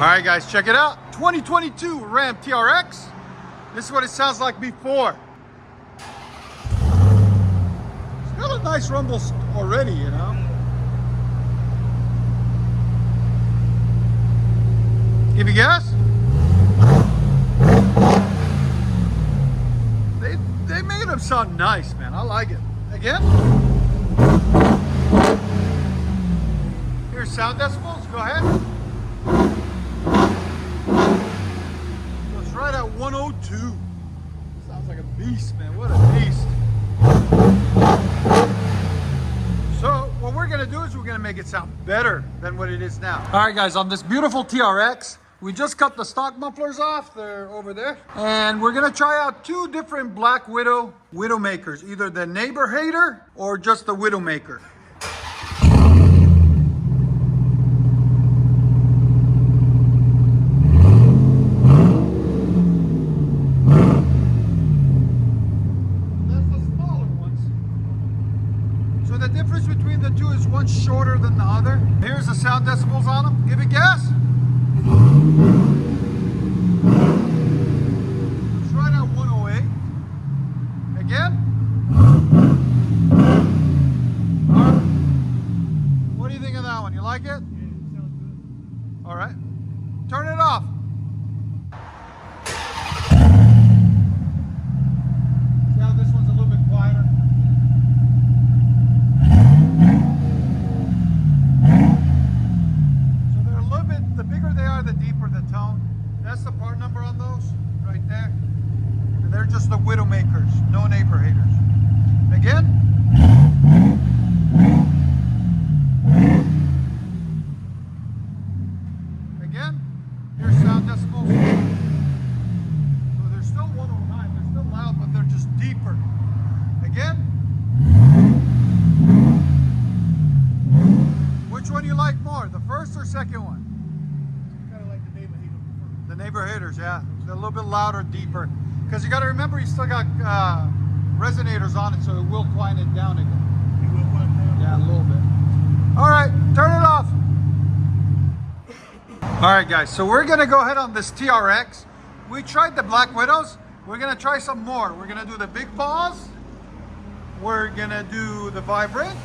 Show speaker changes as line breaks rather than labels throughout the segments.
All right, guys, check it out. 2022 Ram TRX. This is what it sounds like before. It's got a nice rumble already, you know. Give you a guess? They made them sound nice, man. I like it. Again? Here's sound decibels. Go ahead. Goes right at 102. Sounds like a beast, man. What a beast. So what we're gonna do is we're gonna make it sound better than what it is now. All right, guys, on this beautiful TRX, we just cut the stock mufflers off. They're over there. And we're gonna try out two different Black Widow makers, either the Neighbor Hater or just the Widowmaker. That's the smaller ones. So the difference between the two is one's shorter than the other. Here's the sound decibels on them. Give a guess. It's right at 108. Again. What do you think of that one? You like it? Yeah, it sounds good. All right. Turn it off. See how this one's a little bit quieter? So they're a little bit, the bigger they are, the deeper the tone. That's the part number on those, right there. And they're just the Widowmakers, no Neighbor Haters. Again. Again. Here's sound decibels. So they're still 109. They're still loud, but they're just deeper. Again. Which one do you like more, the first or second one?
Kind of like the Neighbor Hater.
The Neighbor Haters, yeah. They're a little bit louder, deeper. Because you got to remember, you still got resonators on it, so it will quiet it down again.
It will quiet down.
Yeah, a little bit. All right, turn it off. All right, guys, so we're going to go ahead on this TRX. We tried the Black Widows. We're going to try some more. We're going to do the BIGBOZ. We're going to do the Vibrant.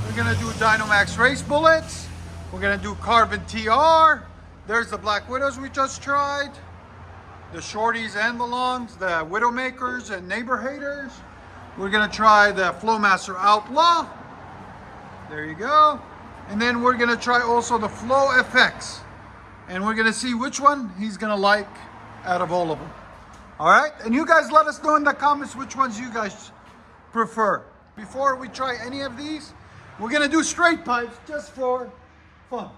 We're going to do Dynomax Race Bullets. We're going to do Carven TR. There's the Black Widows we just tried. The shorties and the longs, the Widowmakers and Neighbor Haters. We're going to try the Flowmaster Outlaw. There you go. And then we're going to try also the Flow FX. And we're going to see which one he's going to like out of all of them. All right? And you guys let us know in the comments which ones you guys prefer. Before we try any of these, we're going to do straight pipes just for fun.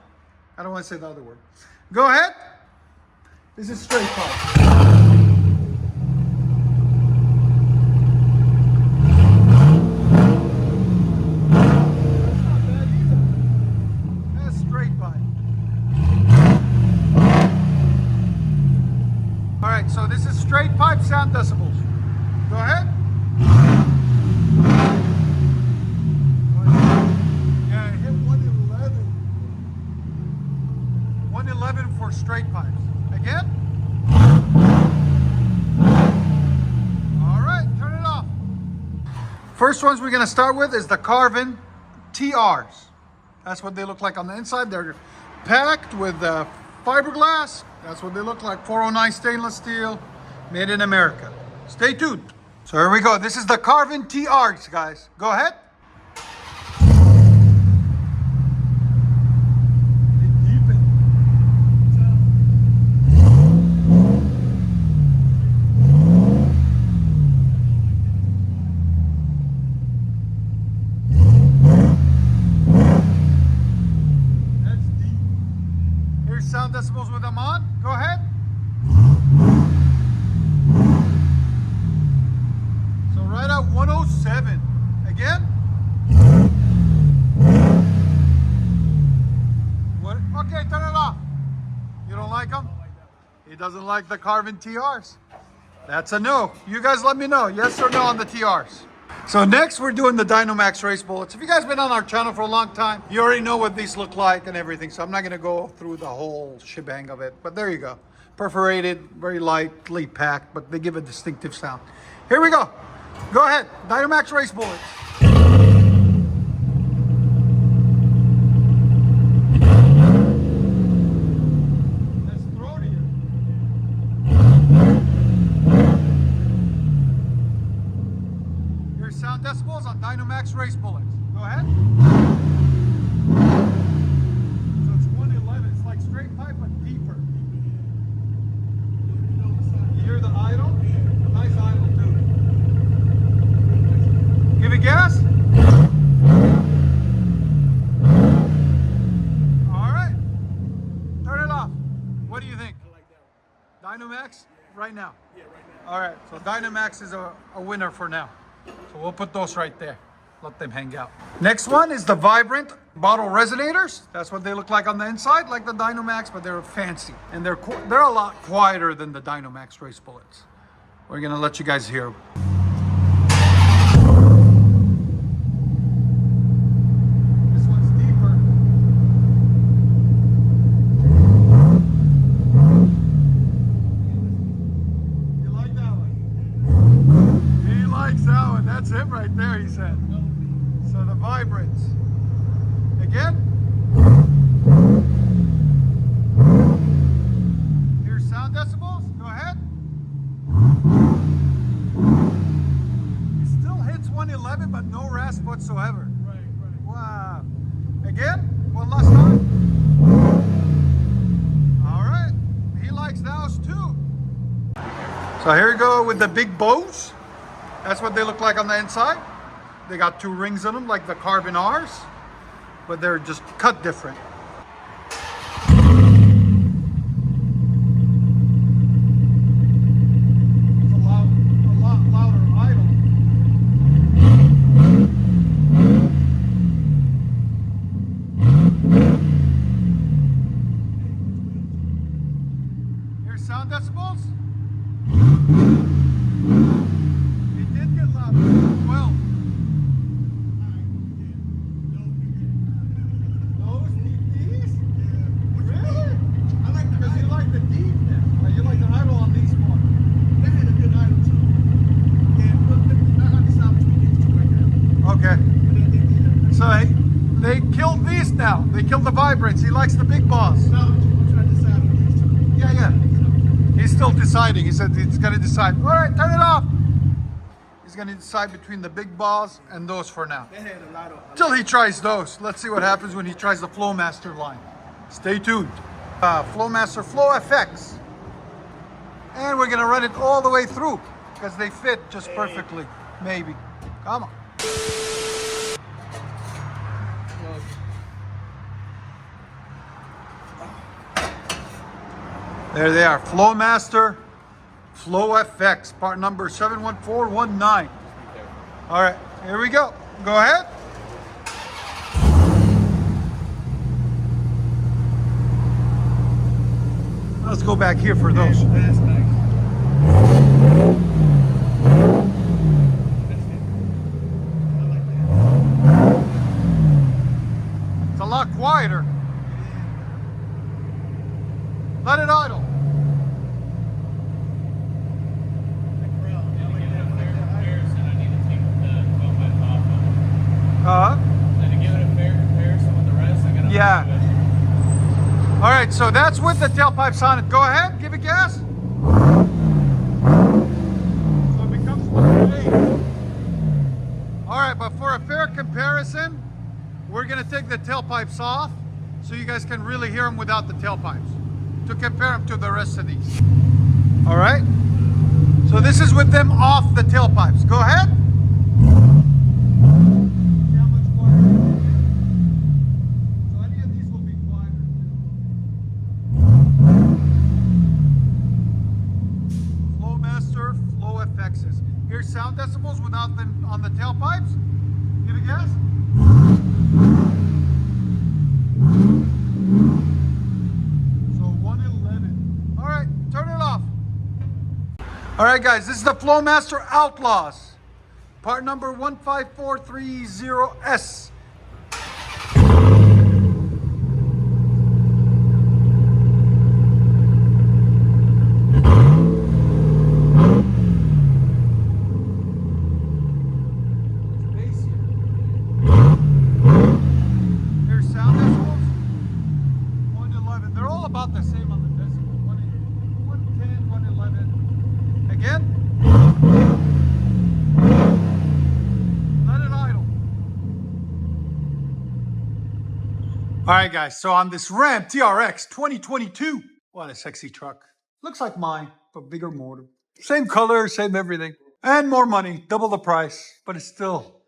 I don't want to say the other word. Go ahead. This is straight pipe. That's straight pipe. All right, so this is straight pipe sound decibels. Go ahead. Yeah, hit 111. 111 for straight pipes. Again. All right, turn it off. First ones we're going to start with is the Carven TRs. That's what they look like on the inside. They're packed with fiberglass. That's what they look like. 409 stainless steel, made in America. Stay tuned. So here we go. This is the Carven TRs, guys. Go ahead. Sound decibels with them on. Go ahead. So right at 107. Again. What? Okay, turn it off. You don't like them? He doesn't like the Carven TRs. That's a no. You guys let me know. Yes or no on the TRs. So next we're doing the Dynomax race bullets. If you guys been on our channel for a long time, you already know what these look like and everything. So I'm not gonna go through the whole shebang of it, but there you go. Perforated, very lightly packed, but they give a distinctive sound. Here we go. Go ahead, Dynomax race bullets. That's throatier. Here's sound decibels on Dynomax race bullets. Go ahead. So it's 111. It's like straight pipe, but deeper. You hear the idle? Nice idle too. Give it gas. All right. Turn it off. What do you think?
I like that one.
Dynomax right now.
Yeah, right now.
All right. So Dynomax is a winner for now. So we'll put those right there. Let them hang out. Next one is the Vibrant bottle resonators. That's what they look like on the inside, like the Dynomax, but they're fancy. And they're a lot quieter than the Dynomax race bullets. We're gonna let you guys hear. This one's deeper. You like that one? He likes that one. That's him right there, he said. So the Vibrants. Again. Here's sound decibels. Go ahead. It still hits 111, but no rasp whatsoever.
Right, right.
Wow. Again, one last time. All right. He likes those too. So here we go with the BIGBOZ. That's what they look like on the inside. They got 2 rings in them like the Carven R's, but they're just cut different. It's a lot louder idle. Here's sound decibels. It did get louder. 12. Those DPs? Really?
I like the
Because you
idle.
like the deep now. Like you like the idle on these ones.
That had a good idle too. Yeah, look, I decide between these two right now.
Okay.
But they
So they killed these now. They killed the Vibrants. He likes the BIGBOZ.
No, I'm trying to decide on these two.
Yeah, yeah. He's still deciding. He said he's going to decide. All right, turn it off. He's going to decide between the BIGBOZ and those for now.
That had a lot of.
Till he tries those. Let's see what happens when he tries the Flowmaster line. Stay tuned. Flowmaster Flow FX. And we're going to run it all the way through because they fit just perfectly. Maybe. Come on. There they are. Flowmaster Flow FX, part number 71419. All right, here we go. Go ahead. Let's go back here for those.
That's nice. I like that.
It's a lot quieter. Let it idle. Yeah. All right, so that's with the tailpipes on it. Go ahead, give it gas. So it becomes 108. All right, but for a fair comparison, we're gonna take the tailpipes off so you guys can really hear them without the tailpipes to compare them to the rest of these. All right, so this is with them off the tailpipes. Go ahead. See how much quieter it is? So any of these will be quieter too. Flowmaster Flow FXs. Here's sound decibels without them on the tailpipes. Give it gas. So 111. All right, turn it off. All right, guys, this is the Flowmaster Outlaws. Part number 15430S. There's sound decibels. 1 to 11. They're all about the same on the decibel. 110, 111. Again. Let it idle. All right, guys. So on this Ram TRX 2022, what a sexy truck. Looks like mine, but bigger motor. Same color, same everything. And more money, double the price, but it's still,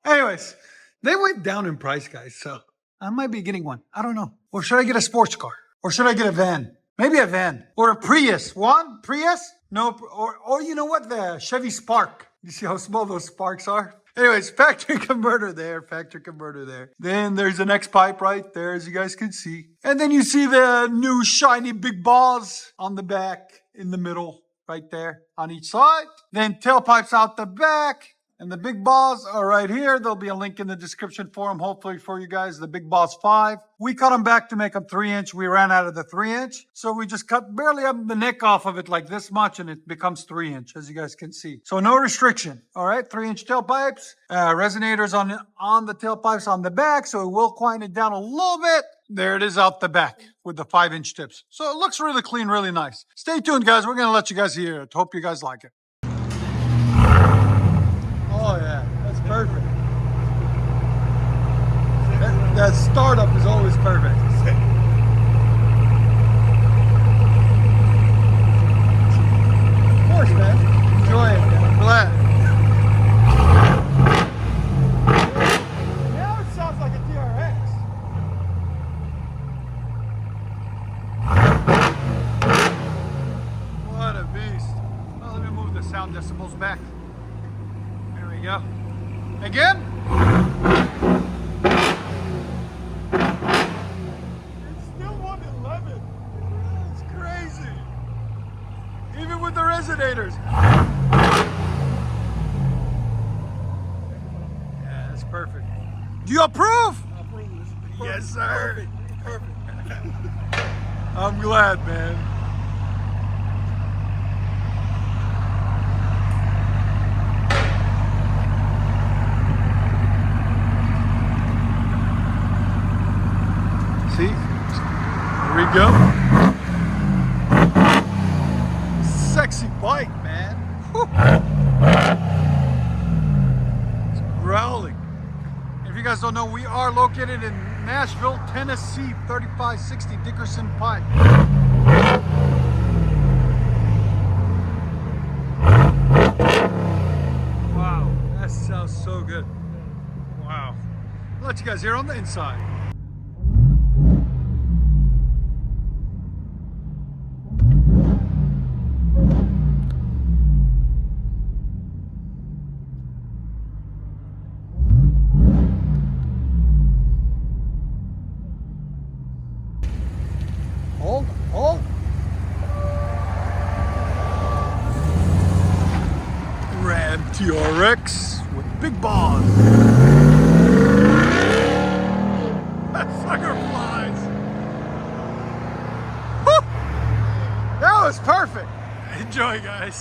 Anyways, they went down in price, guys, so I might be getting one. I don't know. Or should I get a sports car? Or should I get a van? Maybe a van. Or a Prius. One? Prius? No, or you know what? The Chevy Spark. You see how small those Sparks are? Anyways, factory converter there, factory converter there. Then there's an X-pipe right there, as you guys can see. And then you see the new shiny BIGBOZ on the back, in the middle, right there, on each side. Then tailpipes out the back. And the BIGBOZ are right here. There'll be a link in the description for them, hopefully for you guys, the BIGBOZ 5. We cut them back to make them 3-inch. We ran out of the 3-inch. So we just cut barely up the neck off of it like this much, and it becomes 3-inch, as you guys can see. So no restriction, all right? 3-inch tailpipes, resonators on the tailpipes on the back, so it will quieten it down a little bit. There it is out the back with the 5-inch tips. So it looks really clean, really nice. Stay tuned, guys. We're going to let you guys hear it. Hope you guys like it. Oh yeah, that's perfect. That startup is always perfect. Of course, man. Enjoy it, man. I'm glad. Now it sounds like a TRX. What a beast. Well, let me move the sound decibels back. There we go. Again. It's still 111. It's crazy. Even with the resonators. Yeah, that's perfect. Do you approve?
I approve this.
Yes, sir.
Perfect.
I'm glad, man. See? Here we go. Sexy bike, man. Whew. It's growling. If you guys don't know, we are located in Nashville, Tennessee, 3560 Dickerson Pike. Wow, that sounds so good. Wow. I'll let you guys hear on the inside. Hold. Ram TRX with BIGBOZ. That sucker flies. Woo! That was perfect. Enjoy, guys.